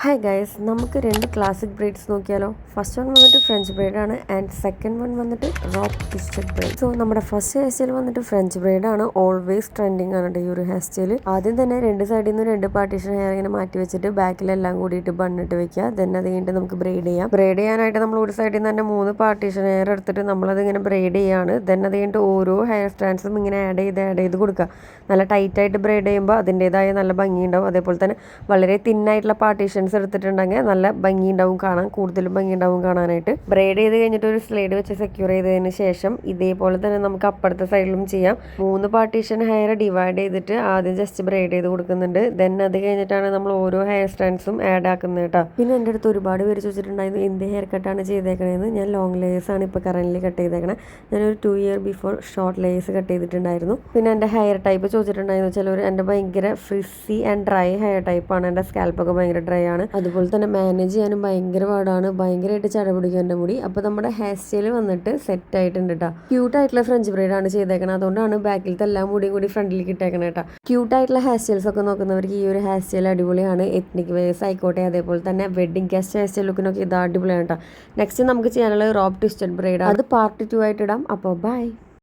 Hi guys, നമുക്ക് രണ്ട് classic brides നോക്കിയാലോ. ഫസ്റ്റ് വൺ വന്നിട്ട് ഫ്രഞ്ച് ബ്രൈഡാണ് ആൻഡ് സെക്കൻഡ് വൺ വന്നിട്ട് റോപ്പ് ട്വിസ്റ്റഡ് ബ്രൈഡ്. സോ നമ്മുടെ ഫസ്റ്റ് ഹെയർ സ്റ്റൈൽ വന്നിട്ട് ഫ്രഞ്ച് ബ്രൈഡാണ്. ഓൾവേസ് ട്രെൻഡിങ് ആണ് ഈ ഒരു ഹെയർ സ്റ്റൈൽ. ആദ്യം തന്നെ രണ്ട് സൈഡിൽ നിന്ന് രണ്ട് പാർട്ടീഷൻ ഹെയർ ഇങ്ങനെ മാറ്റി വെച്ചിട്ട് ബാക്കിലെല്ലാം കൂടിയിട്ട് ബണ്ണിട്ട് വെക്കുക. ദെൻ അത് കഴിഞ്ഞിട്ട് നമുക്ക് ബ്രൈഡ് ചെയ്യാം. ബ്രൈഡ് ചെയ്യാനായിട്ട് നമ്മൾ ഒരു സൈഡിൽ നിന്ന് തന്നെ 3 പാർട്ടീഷൻ ഹെയർ എടുത്തിട്ട് നമ്മളത് ഇങ്ങനെ ബ്രൈഡ് ചെയ്യാണ്. ദെൻ അത് കഴിഞ്ഞിട്ട് ഓരോ ഹെയർ സ്റ്റാൻഡ്സും ഇങ്ങനെ ആഡ് ചെയ്ത് കൊടുക്കുക. നല്ല ടൈറ്റായിട്ട് ബ്രൈഡ് ചെയ്യുമ്പോൾ അതിൻ്റെതായ നല്ല ഭംഗിയുണ്ടാവും. അതേപോലെ തന്നെ വളരെ തിന്നായിട്ടുള്ള പാർട്ടീഷൻസ് എടുത്തിട്ടുണ്ടെങ്കിൽ നല്ല ഭംഗി ഉണ്ടാവും കാണാൻ, കൂടുതലും ഭംഗി ഉണ്ടാവും കാണാനായിട്ട്. ബ്രൈഡ് ചെയ്ത് കഴിഞ്ഞിട്ട് ഒരു സ്ലൈഡ് വെച്ച് സെക്യൂർ ചെയ്തതിന് ശേഷം ഇതേപോലെ തന്നെ നമുക്ക് അപ്പുറത്തെ സൈഡിലും ചെയ്യാം. 3 പാർട്ടീഷൻ ഹെയർ ഡിവൈഡ് ചെയ്തിട്ട് ആദ്യം ജസ്റ്റ് ബ്രൈഡ് ചെയ്ത് കൊടുക്കുന്നുണ്ട്. ദെൻ അത് കഴിഞ്ഞിട്ടാണ് നമ്മൾ ഓരോ ഹെയർ സ്റ്റാൻഡ്സും ആഡ് ആക്കുന്നത് കേട്ടോ. പിന്നെ എൻ്റെ അടുത്ത് ഒരുപാട് പേര് ചോദിച്ചിട്ടുണ്ടായിരുന്നു എന്ത് ഹെയർ കട്ടാണ് ചെയ്തേക്കണേന്ന്. ഞാൻ ലോങ് ലേയേഴ്സ് ആണ് ഇപ്പോൾ കറൻറ്റ്ലി കട്ട് ചെയ്തേക്കണേ. ഞാനൊരു 2 year before short layers cut ചെയ്തിട്ടുണ്ടായിരുന്നു. പിന്നെ എൻ്റെ ഹെയർ ടൈപ്പ് ചോദിച്ചിട്ടുണ്ടായിരുന്നു ചിലവർ. എൻ്റെ ഭയങ്കര ഫ്രിസി ആൻഡ് ഡ്രൈ ഹെയർ ടൈപ്പാണ്. എൻ്റെ സ്കാൽപ്പൊക്കെ ഭയങ്കര ഡ്രൈ ആണ്. അതുപോലെ തന്നെ മാനേജ് ചെയ്യാനും ഭയങ്കര പാടാണ്. ഭയങ്കരമായിട്ട് ചടപിടിക്കും എൻ്റെ മുടി. അപ്പോൾ നമ്മുടെ ഹെയർ സ്റ്റൈൽ വന്നിട്ട് സെറ്റ് ആയിട്ടുണ്ട് കേട്ടോ. ക്യൂട്ടായിട്ടുള്ള ഫ്രഞ്ച് ബ്രൈഡാണ് ചെയ്തേക്കണത്. അതുകൊണ്ടാണ് ബാക്കിലത്തെ എല്ലാ മുടിയും കൂടി ഫ്രണ്ടിലേക്ക് ഇട്ടേക്കണേ കേട്ടോ. ക്യൂട്ടായിട്ടുള്ള ഹെയർ സ്റ്റൈൽസ് ഒക്കെ നോക്കുന്നവർക്ക് ഈ ഒരു ഹെയർ സ്റ്റൈൽ അടിപൊളിയാണ്. എത്നിക് വേഴ്സ് ആയിക്കോട്ടെ, അതേപോലെ തന്നെ വെഡിങ് ഗസ്റ്റ് ഹെയർ സ്റ്റൈൽ ലുക്കിനൊക്കെ ഇത് അടിപൊളിയാണ് കേട്ടോ. നെക്സ്റ്റ് നമുക്ക് ചെയ്യാനുള്ളത് റോപ്പ് ട്വിസ്റ്റഡ് ബ്രൈഡ്. അത് പാർട്ട് 2 ആയിട്ട് ഇടാം. അപ്പോൾ ബൈ.